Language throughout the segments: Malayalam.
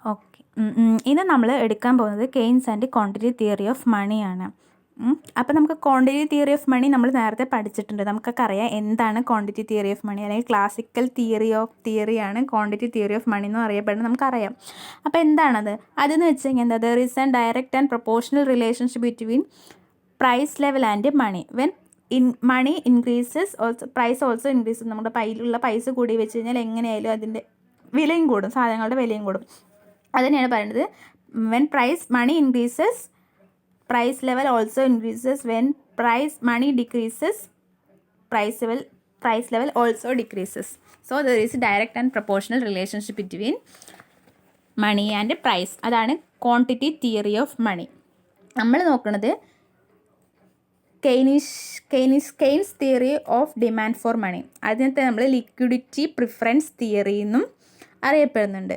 ഓക്കെ, ഇന്ന് നമ്മൾ എടുക്കാൻ പോകുന്നത് Keynes and quantity theory of മണിയാണ്. അപ്പോൾ നമുക്ക് ക്വാണ്ടിറ്റി തിയറി ഓഫ് മണി നമ്മൾ നേരത്തെ പഠിച്ചിട്ടുണ്ട്. നമുക്കൊക്കെ അറിയാം എന്താണ് ക്വാണ്ടിറ്റി തിയറി ഓഫ് മണി, അല്ലെങ്കിൽ ക്ലാസിക്കൽ തിയറിയാണ് ക്വാണ്ടിറ്റി തിയറി ഓഫ് മണി എന്ന് അറിയപ്പെടുന്നത്, നമുക്കറിയാം. അപ്പോൾ എന്താണത്? അതെന്ന് വെച്ച് കഴിഞ്ഞാൽ എന്താ, there is an direct and proportional relationship between price level and money. When money increases also price also increases. നമ്മുടെ കയ്യിലുള്ള പൈസ കൂടി വെച്ച് കഴിഞ്ഞാൽ എങ്ങനെയായാലും അതിൻ്റെ വിലയും കൂടും, സാധനങ്ങളുടെ വിലയും കൂടും. അതിനെയാണ് പറയുന്നത് when money increases price level also increases, when money decreases price level also decreases. So there is direct and proportional relationship between money and price. അതാണ് ക്വാണ്ടിറ്റി തിയറി ഓഫ് മണി. നമ്മൾ നോക്കുന്നത് Keynes theory of demand for money. അതിനകത്ത് നമ്മൾ ലിക്വിഡിറ്റി പ്രിഫറൻസ് തിയറി എന്നും അറിയപ്പെടുന്നുണ്ട്.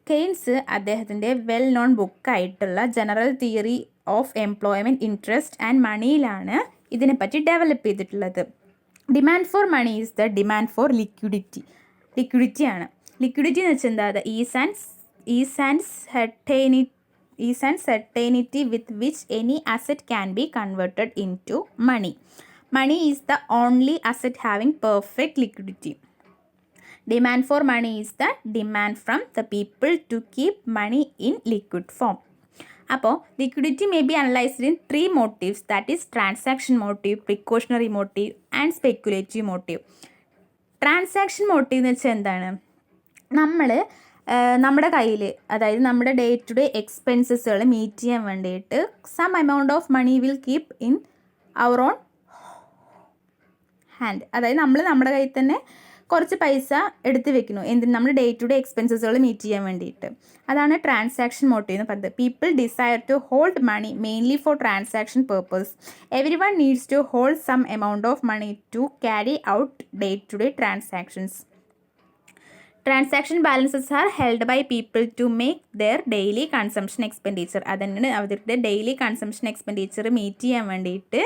കെയ്ൻസ് അദ്ദേഹത്തിൻ്റെ വെൽ നോൺ ബുക്കായിട്ടുള്ള general theory of employment, interest and മണിയിലാണ് ഇതിനെപ്പറ്റി ഡെവലപ്പ് ചെയ്തിട്ടുള്ളത്. Demand for money is the demand four ലിക്വിഡിറ്റിയാണ്. ലിക്വിഡിറ്റി എന്ന് വെച്ചാൽ എന്താ, is and certainty with which any asset can be converted into money. Money is the only asset having perfect liquidity. Demand for money is the demand from the people to keep money in liquid form. അപ്പോൾ liquidity may be analysed in 3 motives, that is transaction motive, precautionary motive and speculative motive. Transaction motive എന്ന് വെച്ചാൽ എന്താണ്, നമ്മുടെ കയ്യിൽ, അതായത് നമ്മുടെ ഡേ ടു ഡേ എക്സ്പെൻസസുകൾ മീറ്റ് ചെയ്യാൻ വേണ്ടിയിട്ട് some amount of money will keep in our own hand. അതായത് നമ്മുടെ കയ്യിൽ തന്നെ കുറച്ച് പൈസ എടുത്ത് വെക്കുന്നു, എന്തിന്, നമ്മൾ ഡേ ടു ഡേ എക്സ്പെൻസസുകൾ മീറ്റ് ചെയ്യാൻ വേണ്ടിയിട്ട്. അതാണ് ട്രാൻസാക്ഷൻ മോട്ടീവ് എന്ന് പറയുന്നത്. People desire to hold money mainly for transaction purpose. Everyone needs to hold some amount of money to carry out day to day transactions. Transaction balances are held by people to make their daily consumption expenditure. അതന്നെ അവരുടെ ഡെയിലി കൺസംഷൻ എക്സ്പെൻഡിച്ചർ മീറ്റ് ചെയ്യാൻ വേണ്ടിയിട്ട്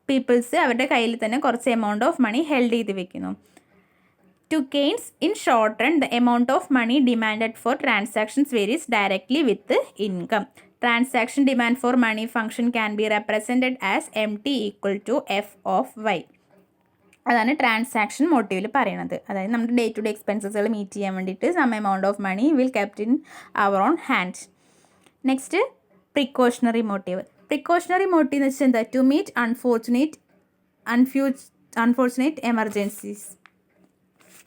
പീപ്പിൾസ് അവരുടെ കയ്യിൽ തന്നെ കുറച്ച് എമൗണ്ട് ഓഫ് മണി ഹെൽഡ് ചെയ്ത് വെക്കുന്നു. To Keynes, in short run, the amount of money demanded for transactions varies directly with income. Transaction demand for money function can be represented as MT equal to F of Y. അതാണ് ട്രാൻസാക്ഷൻ മോട്ടീവിൽ പറയുന്നത്. അതായത് നമ്മുടെ ഡേ ടു ഡേ എക്സ്പെൻസസുകൾ മീറ്റ് ചെയ്യാൻ വേണ്ടിയിട്ട് some amount of money will kept in our own hand. Next, precautionary motive. Precautionary motive എന്ന് വെച്ചാൽ എന്താ, ടു മീറ്റ് അൺഫോർച്ചുനേറ്റ് എമർജൻസീസ്.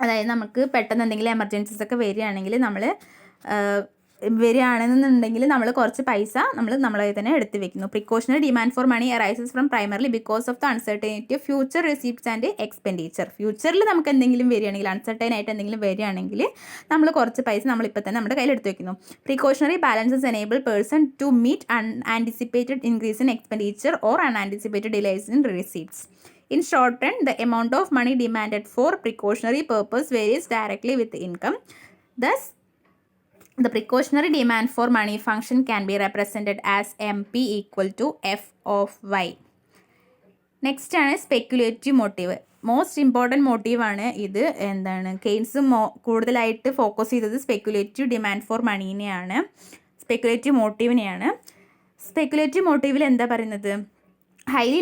അതായത് നമുക്ക് പെട്ടെന്ന് എന്തെങ്കിലും എമർജൻസീസ് ഒക്കെ വരികയാണെന്നുണ്ടെങ്കിൽ നമ്മൾ കുറച്ച് പൈസ നമ്മളെ തന്നെ എടുത്ത് വെക്കുന്നു. Precautionary demand for money arises from primarily because of the uncertainty of future receipts and expenditure. ഫ്യൂച്ചറിൽ നമുക്ക് എന്തെങ്കിലും വരികയാണെങ്കിൽ, അൺസർട്ടൈൻ ആയിട്ട് എന്തെങ്കിലും വരികയാണെങ്കിൽ നമ്മൾ കുറച്ച് പൈസ നമ്മളിപ്പോൾ തന്നെ നമ്മുടെ കയ്യിൽ എടുത്ത് വെക്കുന്നു. Precautionary balances enable person to meet unanticipated increase in expenditure or unanticipated delays in receipts. In short run, the amount of money demanded for precautionary purpose varies directly with income. Thus, the precautionary demand for money function can be represented as MP equal to F of Y. Next ആണ് സ്പെക്കുലേറ്റീവ് മോട്ടീവ്. മോസ്റ്റ് ഇമ്പോർട്ടൻറ്റ് മോട്ടീവാണ് ഇത്. എന്താണ്, കെയ്ൻസ് കൂടുതലായിട്ട് ഫോക്കസ് ചെയ്തത് സ്പെക്കുലേറ്റീവ് ഡിമാൻഡ് ഫോർ മണീനെയാണ്, സ്പെക്കുലേറ്റീവ് മോട്ടീവിനെയാണ്. സ്പെക്കുലേറ്റീവ് മോട്ടീവിൽ എന്താ പറയുന്നത്, ഹൈലി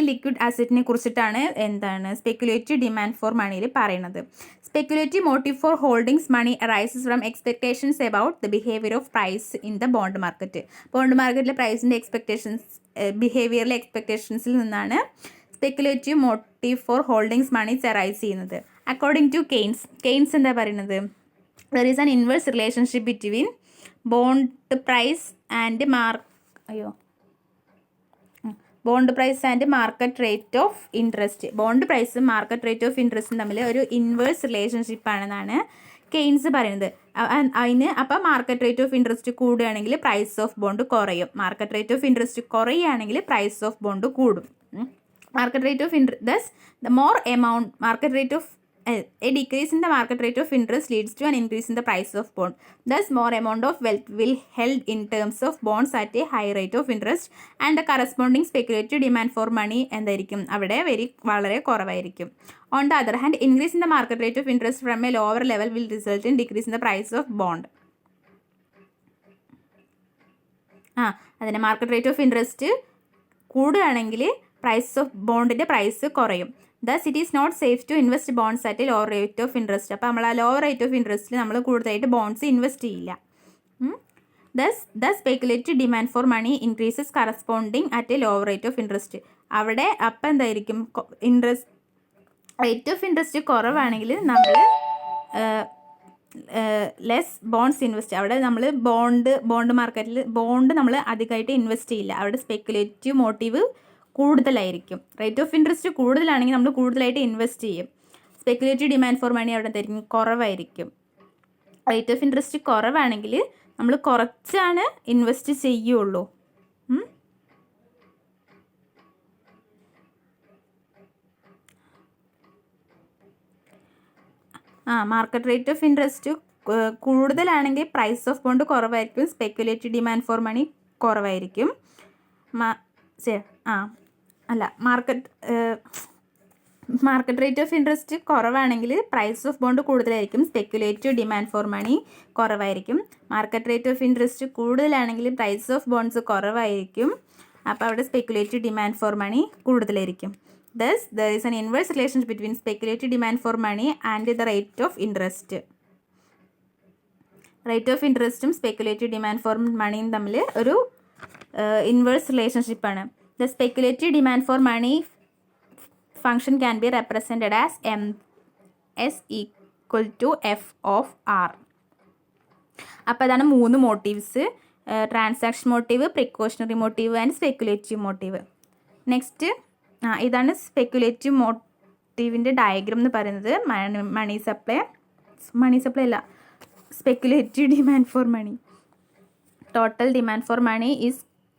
ലിക്വിഡ് അസറ്റിനെ കുറിച്ചിട്ടാണ് എന്താണ് സ്പെക്കുലേറ്റീവ് ഡിമാൻഡ് ഫോർ മണിയിൽ പറയുന്നത്. Speculative motive for holdings money arises from expectations about the behaviour of price in the bond market. Bond മാർക്കറ്റിലെ പ്രൈസിൻ്റെ ബിഹേവിയറിലെ എക്സ്പെക്ടേഷൻസിൽ നിന്നാണ് speculative motive for holdings monies arise ചെയ്യുന്നത്. അക്കോർഡിംഗ് ടു കെയ്ൻസ് എന്താ പറയുന്നത്, there is an inverse relationship between bond price and market rate of interest. Bond പ്രൈസും മാർക്കറ്റ് റേറ്റ് ഓഫ് ഇൻട്രസ്റ്റും തമ്മിൽ ഒരു ഇൻവേഴ്സ് റിലേഷൻഷിപ്പാണെന്നാണ് കെയ്ൻസ് പറയുന്നത്. അപ്പോൾ മാർക്കറ്റ് റേറ്റ് ഓഫ് ഇൻട്രസ്റ്റ് കൂടുകയാണെങ്കിൽ പ്രൈസ് ഓഫ് ബോണ്ട് കുറയും, മാർക്കറ്റ് റേറ്റ് ഓഫ് ഇൻട്രസ്റ്റ് കുറയുകയാണെങ്കിൽ പ്രൈസ് ഓഫ് ബോണ്ട് കൂടും. Market rate of thus the more amount market rate of A decrease in the market rate of interest leads to an increase in the price of bond. Thus, more amount of wealth will held in terms of bonds at a high rate of interest and the corresponding speculative demand for money എന്തായിരിക്കും അവിടെ വളരെ കുറവായിരിക്കും. On the other hand, increase in the market rate of interest from a lower level will result in decrease in the price of bond. അതിന് മാർക്കറ്റ് റേറ്റ് ഓഫ് ഇൻട്രസ്റ്റ് കൂടുകയാണെങ്കിൽ പ്രൈസ് ഓഫ് ബോണ്ടിൻ്റെ പ്രൈസ് കുറയും. Thus, it is not safe to invest bonds at a lower rate of interest. അപ്പോൾ നമ്മൾ ആ ലോവർ റേറ്റ് ഓഫ് ഇൻട്രസ്റ്റിൽ നമ്മൾ കൂടുതലായിട്ട് ബോണ്ട്സ് ഇൻവെസ്റ്റ് ചെയ്യില്ല. Thus, speculative demand for money increases corresponding at a lower rate of interest. അവിടെ അപ്പം എന്തായിരിക്കും, ഇൻട്രസ്റ്റ് റേറ്റ് ഓഫ് ഇൻട്രസ്റ്റ് കുറവാണെങ്കിൽ നമ്മൾ ലെസ് ബോണ്ട്സ് ഇൻവെസ്റ്റ്, അവിടെ നമ്മൾ ബോണ്ട് മാർക്കറ്റിൽ ബോണ്ട് നമ്മൾ അധികമായിട്ട് ഇൻവെസ്റ്റ് ചെയ്യില്ല. അവിടെ സ്പെക്കുലേറ്റീവ് മോട്ടീവ് കൂടുതലായിരിക്കും. റേറ്റ് ഓഫ് ഇൻട്രസ്റ്റ് കൂടുതലാണെങ്കിൽ നമ്മൾ കൂടുതലായിട്ട് ഇൻവെസ്റ്റ് ചെയ്യും. സ്പെക്കുലേറ്റീവ് ഡിമാൻഡ് ഫോർ മണി അവിടെ എന്തായിരിക്കും, കുറവായിരിക്കും. റേറ്റ് ഓഫ് ഇൻട്രസ്റ്റ് കുറവാണെങ്കിൽ നമ്മൾ കുറച്ചാണ് ഇൻവെസ്റ്റ് ചെയ്യുള്ളൂ. മാർക്കറ്റ് റേറ്റ് ഓഫ് ഇൻട്രസ്റ്റ് കൂടുതലാണെങ്കിൽ പ്രൈസ് ഓഫ് ബോണ്ട് കുറവായിരിക്കും, സ്പെക്കുലേറ്റീവ് ഡിമാൻഡ് ഫോർ മണി കുറവായിരിക്കും. മാർക്കറ്റ് റേറ്റ് ഓഫ് ഇൻട്രസ്റ്റ് കുറവാണെങ്കിൽ പ്രൈസ് ഓഫ് ബോണ്ട് കൂടുതലായിരിക്കും, സ്പെക്കുലേറ്റീവ് ഡിമാൻഡ് ഫോർ മണി കുറവായിരിക്കും. മാർക്കറ്റ് റേറ്റ് ഓഫ് ഇൻട്രസ്റ്റ് കൂടുതലാണെങ്കിൽ പ്രൈസ് ഓഫ് ബോണ്ട്സ് കുറവായിരിക്കും, അപ്പോൾ അവിടെ സ്പെക്കുലേറ്റീവ് ഡിമാൻഡ് ഫോർ മണി കൂടുതലായിരിക്കും. Thus, there is an inverse relationship between speculative demand for money and the rate of interest. Rate of ഇൻട്രസ്റ്റും സ്പെക്കുലേറ്റീവ് ഡിമാൻഡ് ഫോർ മണിയും തമ്മിൽ ഒരു ഇൻവേഴ്സ് റിലേഷൻഷിപ്പാണ്. The speculative demand for money function can be represented as MS = F of R. അപ്പോൾ അതാണ് 3 motives: transaction motive, precautionary motive and speculative motive. Next ഇതാണ് സ്പെക്കുലേറ്റീവ് മോട്ടീവിൻ്റെ ഡയഗ്രാം എന്ന് പറയുന്നത്. മണി സപ്ലൈ അല്ല, speculative demand for money. Total demand for money is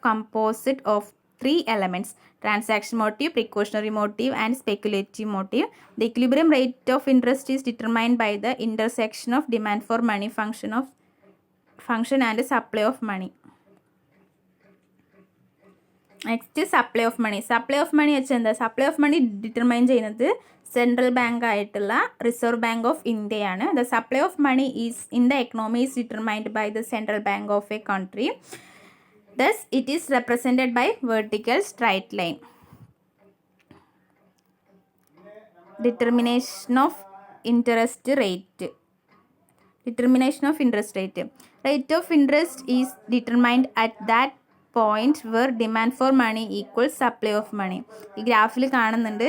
composite of 3 elements: transaction motive, precautionary motive and speculative motive. The equilibrium rate of interest is determined by the intersection of demand for money function and supply of money. Next supply of money. Supply of money വെച്ചാൽ എന്താ? സപ്ലൈ ഓഫ് മണി ഡിറ്റർമൈൻ ചെയ്യുന്നത് സെൻട്രൽ ബാങ്ക് ആയിട്ടുള്ള റിസർവ് ബാങ്ക് ഓഫ് ഇന്ത്യയാണ്. The supply of money is in the economy is determined by the central bank of a country. Thus it is represented by vertical straight line. Determination of interest rate. Rate of interest is determined at that point where demand for money equals supply of money. ഈ ഗ്രാഫിൽ കാണുന്നുണ്ട്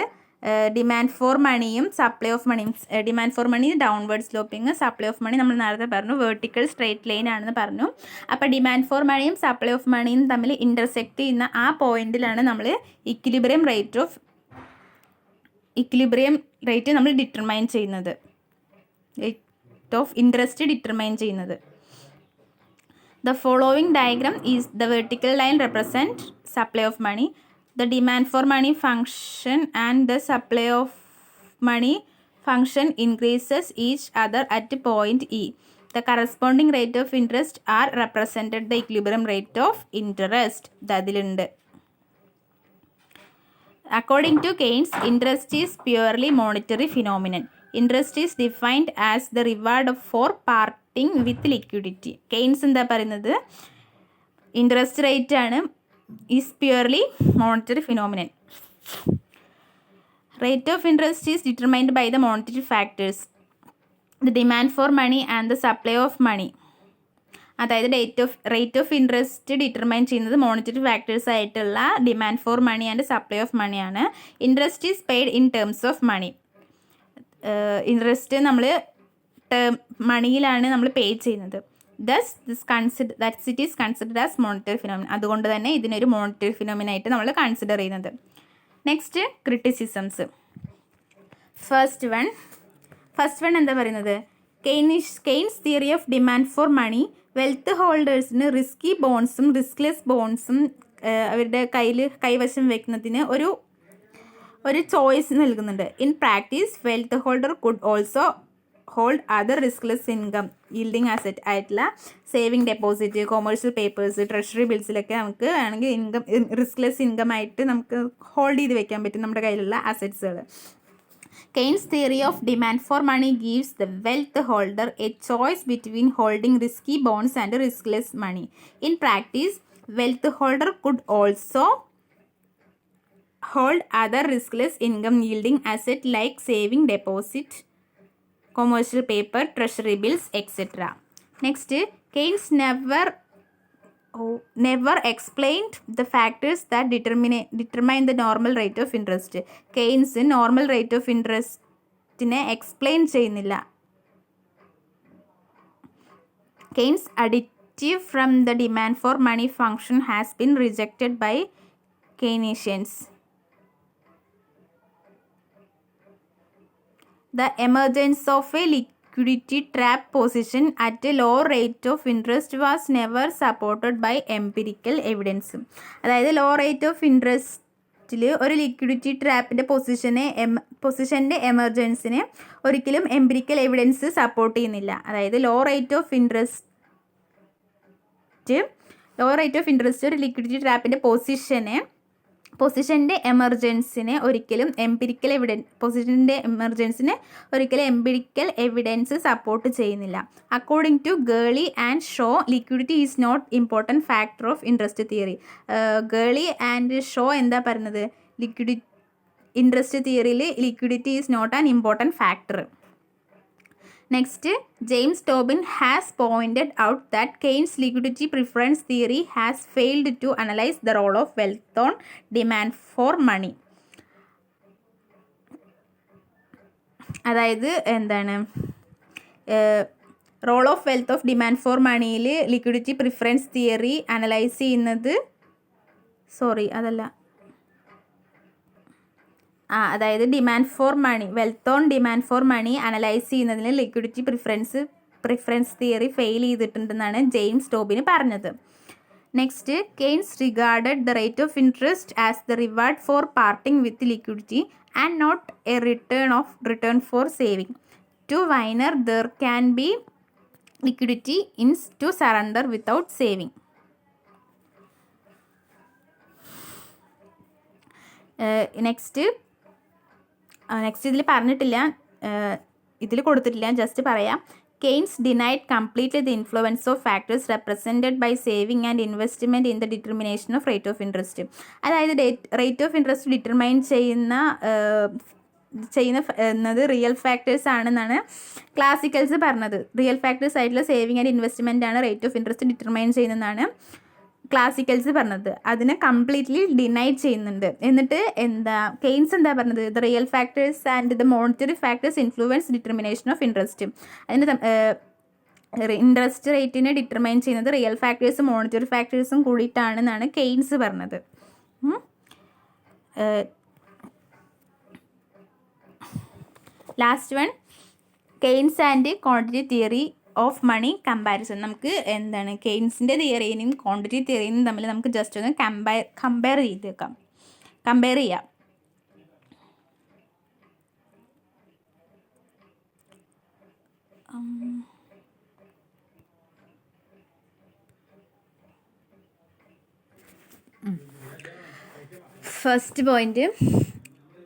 ഡിമാൻഡ് ഫോർ മണിയും സപ്ലൈ ഓഫ് മണിയും. Demand for money downward sloping, supply of money നമ്മൾ നേരത്തെ പറഞ്ഞു വെർട്ടിക്കൽ സ്ട്രേറ്റ് ലൈൻ ആണെന്ന് പറഞ്ഞു. അപ്പോൾ ഡിമാൻഡ് ഫോർ മണിയും സപ്ലൈ ഓഫ് മണിയും തമ്മിൽ ഇൻ്റർസെക്റ്റ് ചെയ്യുന്ന ആ പോയിന്റിലാണ് നമ്മൾ ഇക്വിലിബ്രിയം റേറ്റ് നമ്മൾ ഡിറ്റർമൈൻ ചെയ്യുന്നത്, റേറ്റ് ഓഫ് ഇൻട്രസ്റ്റ് ഡിറ്റർമൈൻ ചെയ്യുന്നത്. The following diagram is the vertical line represent supply of money. The demand for money function and the supply of money function increases each other at point E. The corresponding rate of interest are represented the equilibrium rate of interest. Dadilunde. According to Keynes, interest is purely monetary phenomenon. Interest is defined as the reward for parting with liquidity. Keynes എന്താ പറയുന്നത്? ഇൻട്രസ്റ്റ് റേറ്റ് ആണ്, is purely monetary phenomenon. Rate of interest is determined by the monetary factors, the demand for money and the supply of money. അതായത് റേറ്റ് ഓഫ് ഇൻട്രസ്റ്റ് ഡിറ്റർമൈൻ ചെയ്യുന്നത് മോണിറ്ററി ഫാക്ടേഴ്സ് ആയിട്ടുള്ള demand for money and supply of മണിയാണ്. Interest is paid in terms of money. Interest നമ്മൾ മണിയിലാണ് നമ്മൾ പേ ചെയ്യുന്നത്. It is considered as monetary phenomena. അതുകൊണ്ട് തന്നെ ഇതിനൊരു മോണിറ്ററി ഫിനോമിനായിട്ട് നമ്മൾ കൺസിഡർ ചെയ്യുന്നത്. Next criticisms. ഫസ്റ്റ് വൺ എന്താ പറയുന്നത്? Keynes theory of demand for money wealth ഹോൾഡേഴ്സിന് റിസ്കി ബോൺസും റിസ്ക്ലെസ് ബോൺസും അവരുടെ കൈവശം വെക്കുന്നതിന് ഒരു ചോയ്സ് നൽകുന്നുണ്ട്. In practice wealth holder could also hold other riskless income yielding asset ആയിട്ടുള്ള saving deposit, commercial papers, treasury ബിൽസിലൊക്കെ നമുക്ക് വേണമെങ്കിൽ ഇൻകം റിസ്ക്ലെസ് ഇൻകം ആയിട്ട് നമുക്ക് ഹോൾഡ് ചെയ്ത് വെക്കാൻ പറ്റും നമ്മുടെ കയ്യിലുള്ള അസറ്റ്സുകൾ. Keynes' theory of demand for money gives the wealth holder a choice between holding risky bonds and riskless money. In practice, wealth holder could also hold other riskless income yielding asset like saving deposit, commercial paper, treasury bills, etc. Next, Keynes never explained the factors that determine the normal rate of interest. Keynes normal rate of interestനെ explain ചെയ്യുന്നില്ല. Keynes additive from the demand for money function has been rejected by Keynesians. The emergence of a liquidity trap position at a low rate of interest was never supported by empirical evidence. അതായത് ലോ റേറ്റ് ഓഫ് ഇൻട്രസ്റ്റിൽ ഒരു ലിക്വിഡിറ്റി ട്രാപ്പിൻ്റെ പൊസിഷൻ്റെ എമർജൻസിനെ ഒരിക്കലും എംപിരിക്കൽ എവിഡൻസ് സപ്പോർട്ട് ചെയ്യുന്നില്ല. അതായത് ലോ റേറ്റ് ഓഫ് ഇൻട്രസ്റ്റ് ഒരു ലിക്വിഡിറ്റി ട്രാപ്പിൻ്റെ പൊസിഷൻ്റെ എമർജൻസിനെ ഒരിക്കലും എംപിരിക്കൽ എവിഡൻസ് സപ്പോർട്ട് ചെയ്യുന്നില്ല. According to Gurley and Shaw, liquidity is not important factor of interest theory. Gurley and Shaw എന്താ പറയുന്നത്? ഇൻട്രസ്റ്റ് തിയറിയിൽ liquidity is not an important factor. Next, James Tobin has pointed out that Keynes' liquidity preference theory has failed to analyze the role of wealth on demand for money. അതായത് എന്താണ് role of wealth of demand for മണിയിൽ ലിക്വിഡിറ്റി പ്രിഫറൻസ് തിയറി അനലൈസ് ചെയ്യുന്നത് അതായത് demand for money, wealth on demand for money analyse ചെയ്യുന്നതിന് ലിക്വിഡിറ്റി പ്രിഫറൻസ് തിയറി ഫെയിൽ ചെയ്തിട്ടുണ്ടെന്നാണ് ജെയിംസ് ടോബിന് പറഞ്ഞത്. Next, Keynes regarded the rate of interest as the reward for parting with liquidity and not a return for saving. To Viner there can be liquidity ins to surrender without saving. Next ഇതിൽ പറഞ്ഞിട്ടില്ല, ഇതിൽ കൊടുത്തിട്ടില്ല, ജസ്റ്റ് പറയാം. Keynes denied completely the influence of factors represented by saving and investment in the determination of rate of interest. അതായത് റേറ്റ് ഓഫ് ഇൻട്രസ്റ്റ് ഡിറ്റർമൈൻ ചെയ്യുന്നത് റിയൽ ഫാക്ടേഴ്സ് ആണെന്നാണ് ക്ലാസിക്കൽസ് പറഞ്ഞത്. റിയൽ ഫാക്ടേഴ്സ് ആയിട്ടുള്ള സേവിങ് ആൻഡ് ഇൻവെസ്റ്റ്മെൻ്റ് ആണ് റേറ്റ് ഓഫ് ഇൻട്രസ്റ്റ് ഡിറ്റർമൈൻ ചെയ്യുന്നതാണ് ക്ലാസിക്കൽസ് പറഞ്ഞത്. അതിനെ കംപ്ലീറ്റ്ലി ഡിനൈ ചെയ്യുന്നുണ്ട്. എന്നിട്ട് കെയ്ൻസ് എന്താ പറഞ്ഞത്? The real factors and the monetary factors influence determination of interest. അതിൻ്റെ ഇൻട്രസ്റ്റ് റേറ്റിനെ ഡിറ്റർമൈൻ ചെയ്യുന്നത് റിയൽ ഫാക്ടേഴ്സും മോണിറ്ററി ഫാക്ടേഴ്സും കൂടിയിട്ടാണെന്നാണ് കെയ്ൻസ് പറഞ്ഞത്. Last one, Keynes and quantity theory of money comparison. നമുക്ക് എന്താണ് കെയ്ൻസിൻ്റെ തിയറിയും ക്വാണ്ടിറ്റി തിയറിയും തമ്മിൽ നമുക്ക് ജസ്റ്റ് ഒന്ന് കമ്പയർ ചെയ്യാം. First point,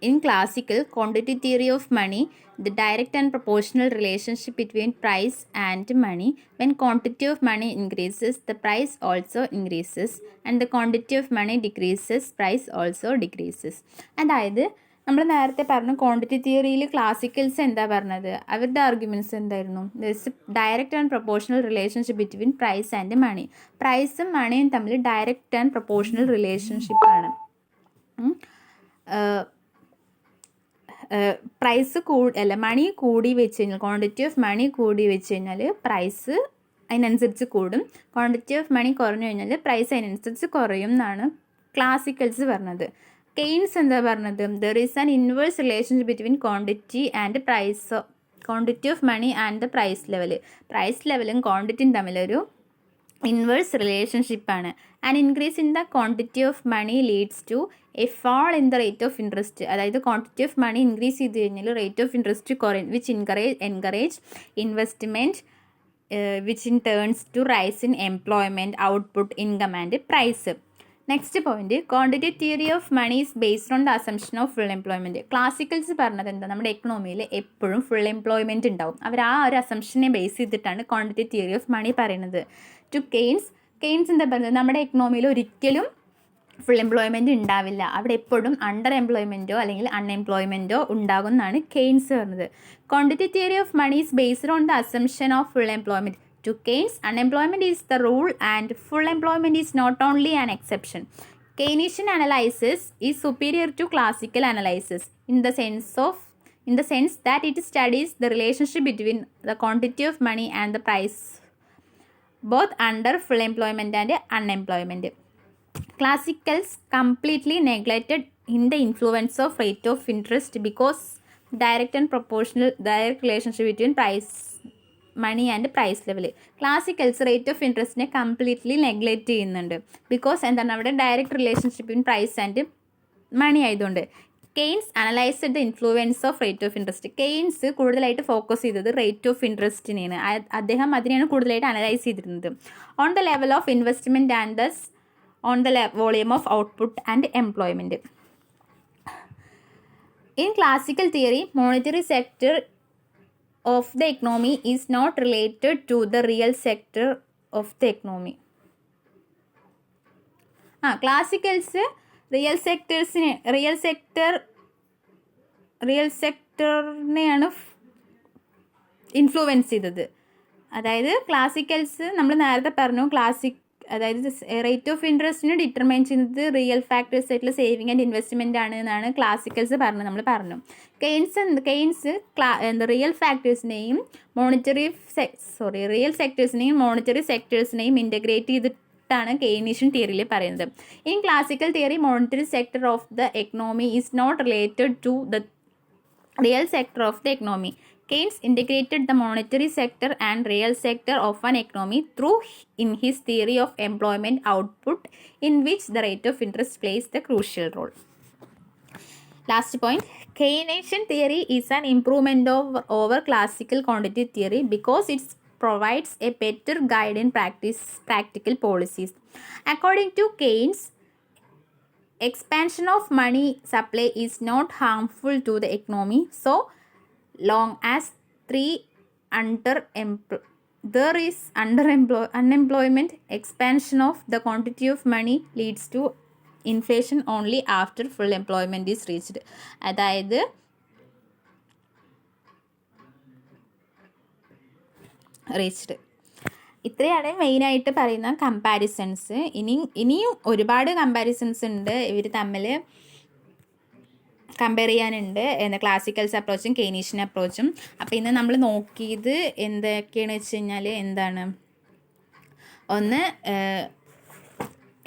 in classical quantity theory of money, the direct and proportional relationship between price and money. When quantity of money increases, the price also increases, and the quantity of money decreases, price also decreases. അതായത് നമ്മൾ നേരത്തെ പറഞ്ഞ ക്വാണ്ടിറ്റി തിയറിയിൽ ക്ലാസിക്കൽസ് എന്താ പറഞ്ഞത്? അവരുടെ ആർഗ്യുമെൻറ്റ്സ് എന്തായിരുന്നു? Direct and proportional relationship between price and money. പ്രൈസും മണിയും തമ്മിൽ ഡയറക്റ്റ് ആൻഡ് പ്രൊപ്പോർഷണൽ റിലേഷൻഷിപ്പാണ്. മണി കൂടി വെച്ച് കഴിഞ്ഞാൽ, ക്വാണ്ടിറ്റി ഓഫ് മണി കൂടി വെച്ച് കഴിഞ്ഞാൽ പ്രൈസ് അതിനനുസരിച്ച് കൂടും. ക്വാണ്ടിറ്റി ഓഫ് മണി കുറഞ്ഞു കഴിഞ്ഞാൽ പ്രൈസ് അതിനനുസരിച്ച് കുറയും എന്നാണ് ക്ലാസിക്കൽസ് പറഞ്ഞത്. കെയ്ൻസ് എന്താ പറഞ്ഞത്? There is an inverse relationship between quantity and price, quantity of money and the price level. Price ലെവലും ക്വാണ്ടിറ്റിയും തമ്മിലൊരു ഇൻവേഴ്സ് റിലേഷൻഷിപ്പാണ്. And increase in the quantity of money leads to a fall in the rate of interest. അതായത് ക്വാണ്ടിറ്റി ഓഫ് മണി ഇൻക്രീസ് ചെയ്ത് കഴിഞ്ഞാൽ റേറ്റ് ഓഫ് ഇൻട്രസ്റ്റ് കുറയും, which encourage investment which in turns to rise in employment, output, income and price. Next point, quantity theory of money is based on the assumption of full employment. Classicals പറഞ്ഞത് എന്താ, നമ്മുടെ എക്കണോമിയിൽ എപ്പോഴും ഫുൾ എംപ്ലോയ്മെൻറ്റ് ഉണ്ടാവും. അവർ ആ ഒരു അസംഷനെ ബേസ് ചെയ്തിട്ടാണ് ക്വാണ്ടിറ്റി തിയറി ഓഫ് മണി പറയുന്നത്. ടു കെയ്ൻസ് എന്താ പറയുന്നത്, നമ്മുടെ എക്കണോമിയിൽ ഒരിക്കലും ഫുൾ എംപ്ലോയ്മെൻറ്റ് ഉണ്ടാവില്ല, അവിടെ എപ്പോഴും അണ്ടർ എംപ്ലോയ്മെൻറ്റോ അല്ലെങ്കിൽ അൺഎംപ്ലോയ്മെൻറ്റോ ഉണ്ടാകുമെന്നാണ് കെയ്ൻസ് പറഞ്ഞത്. Quantity theory of money is based on the assumption of full employment. To Keynes, unemployment is the rule and full employment is not only an exception. Keynesian analysis is superior to classical analysis in the sense that it studies the relationship between the quantity of money and the price, both under full employment and unemployment. Classicals completely neglected in the influence of rate of interest because direct relationship between money and price level. Classicals rate of ഇൻട്രസ്റ്റിനെ കംപ്ലീറ്റ്ലി നെഗ്ലക്റ്റ് ചെയ്യുന്നുണ്ട്. ബിക്കോസ് എന്താണ്, അവിടെ direct relationship between price and money ആയതുകൊണ്ട്. Keynes analysed the influence of rate of interest. Keynes കൂടുതലായിട്ട് ഫോക്കസ് ചെയ്തത് റേറ്റ് ഓഫ് ഇൻട്രസ്റ്റിനെയാണ്. അദ്ദേഹം അതിനെയാണ് കൂടുതലായിട്ട് അനലൈസ് ചെയ്തിരുന്നത്. On the level of investment and thus on the volume of output and employment. In classical theory, monetary sector of the economy is not related to the real sector of the economy. Classicals real സെക്ടറിനെയാണ് ഇൻഫ്ലുവൻസ് ചെയ്തത്. അതായത് ക്ലാസിക്കൽസ് നമ്മൾ നേരത്തെ പറഞ്ഞു, അതായത് റേറ്റ് ഓഫ് ഇൻട്രസ്റ്റിനെ ഡിറ്റർമൈൻ ചെയ്യുന്നത് റിയൽ ഫാക്ടേഴ്സ് ആയിട്ടുള്ള സേവിങ് ആൻഡ് ഇൻവെസ്റ്റ്മെൻ്റ് ആണ് എന്നാണ് ക്ലാസിക്കൽസ് പറഞ്ഞത്. നമ്മൾ പറഞ്ഞു കെയ്ൻസ് റിയൽ ഫാക്ടേഴ്സിനെയും റിയൽ സെക്ടേഴ്സിനെയും മോണിറ്ററി സെക്ടേഴ്സിനെയും ഇൻ്റഗ്രേറ്റ് ചെയ്തിട്ടാണ് കെയ്നീഷ്യൻ തിയറിയിൽ പറയുന്നത്. In classical theory, monetary sector of the economy is not related to the real sector of the economy. Keynes integrated the monetary sector and real sector of an economy through in his theory of employment output, in which the rate of interest plays the crucial role. Last point, Keynesian theory is an improvement over classical quantity theory because it provides a better guide in practical policies. According to Keynes, expansion of money supply is not harmful to the economy so long as there is unemployment. Expansion of the quantity of money leads to inflation only after full employment is reached. അതായത് ഇത്രയാണ് മെയിനായിട്ട് പറയുന്ന കമ്പാരിസൺസ്. ഇനിയും ഒരുപാട് കമ്പാരിസൺസ് ഉണ്ട്, ഇവർ തമ്മിൽ കമ്പയർ ചെയ്യാനുണ്ട്, ക്ലാസിക്കൽസ് അപ്രോച്ചും കെയ്നീഷ്യൻ അപ്രോച്ചും. അപ്പോൾ ഇന്ന് നമ്മൾ നോക്കിയത് എന്തൊക്കെയാണെന്ന് വെച്ച് കഴിഞ്ഞാൽ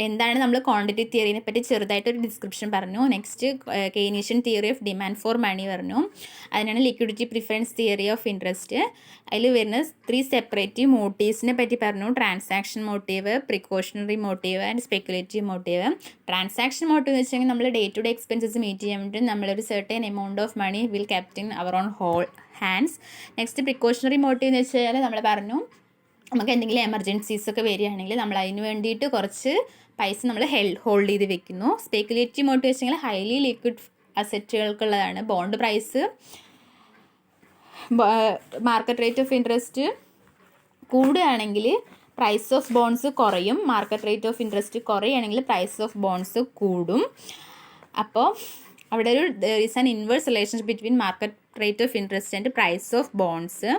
എന്താണ് നമ്മൾ ക്വാണ്ടിറ്റി തിയറിനെ പറ്റി ചെറുതായിട്ടൊരു ഡിസ്ക്രിപ്ഷൻ പറഞ്ഞു. Next Keynesian theory of demand for money പറഞ്ഞു. അതിനാണ് liquidity preference theory of interest. അതിൽ വരുന്ന 3 സെപ്പറേറ്റീവ് മോട്ടീവ്സിനെ പറ്റി പറഞ്ഞു. Transaction motive, precautionary motive and speculative motive. Transaction motive എന്ന് വെച്ചാൽ നമ്മൾ day to day expenses meet ചെയ്യാൻ വേണ്ടി നമ്മളൊരു certain amount of money will kept in our own hands. Next precautionary motive എന്ന് വെച്ച് കഴിഞ്ഞാൽ നമ്മൾ പറഞ്ഞു, നമുക്ക് എന്തെങ്കിലും എമർജൻസീസ് ഒക്കെ വരികയാണെങ്കിൽ നമ്മൾ അതിന് വേണ്ടിയിട്ട് കുറച്ച് പൈസ നമ്മൾ ഹോൾഡ് ചെയ്ത് വെക്കുന്നു. സ്പെക്കുലേറ്റീവ് മോട്ടീവ് വെച്ചെങ്കിൽ ഹൈലി ലിക്വിഡ് അസറ്റുകൾക്കുള്ളതാണ്. Bond price, market rate of interest കൂടുകയാണെങ്കിൽ പ്രൈസ് ഓഫ് ബോൺസ് കുറയും, മാർക്കറ്റ് റേറ്റ് ഓഫ് ഇൻട്രസ്റ്റ് കുറയുകയാണെങ്കിൽ പ്രൈസ് ഓഫ് ബോൺസ് കൂടും. അപ്പോൾ അവിടെ ഒരു is an inverse relationship between market rate of interest and price of bonds.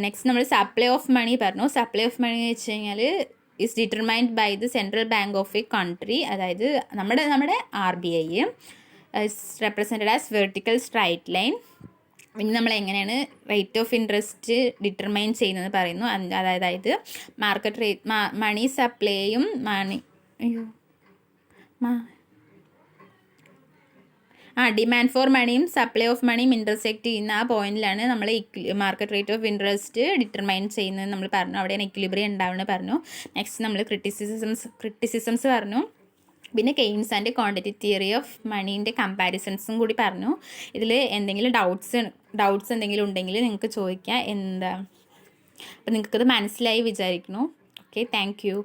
Next നമ്മൾ സപ്ലൈ ഓഫ് മണി പറഞ്ഞു. സപ്ലൈ ഓഫ് മണി എന്ന് വെച്ച് കഴിഞ്ഞാൽ is determined by the central bank of a country. അതായത് നമ്മുടെ RBI is represented as vertical straight line. പിന്നെ നമ്മൾ എങ്ങനെയാണ് റേറ്റ് ഓഫ് ഇൻട്രസ്റ്റ് ഡിറ്റർമൈൻ ചെയ്യുന്നത് പറയുന്നു. അതായത് മാർക്കറ്റ് റേറ്റ് മണി സപ്ലൈയും ഡിമാൻഡ് ഫോർ മണിയും സപ്ലൈ ഓഫ് മണിയും ഇൻ്റർസെക്റ്റ് ചെയ്യുന്ന ആ പോയിന്റിലാണ് നമ്മൾ market rate of interest determine ചെയ്യുന്നത് നമ്മൾ പറഞ്ഞു. അവിടെയാണ് ഇക്വിലിബ്രിയം ഉണ്ടാവുന്നത് പറഞ്ഞു. നെക്സ്റ്റ് നമ്മൾ ക്രിറ്റിസിസംസ് പറഞ്ഞു. പിന്നെ Keynes and quantity theory of മണീൻ്റെ കമ്പാരിസൺസും കൂടി പറഞ്ഞു. ഇതിൽ എന്തെങ്കിലും ഡൗട്ട്സ് എന്തെങ്കിലും ഉണ്ടെങ്കിൽ നിങ്ങൾക്ക് ചോദിക്കാം. അപ്പോൾ നിങ്ങൾക്കത് മനസ്സിലായി വിചാരിക്കുന്നു. Okay, thank you.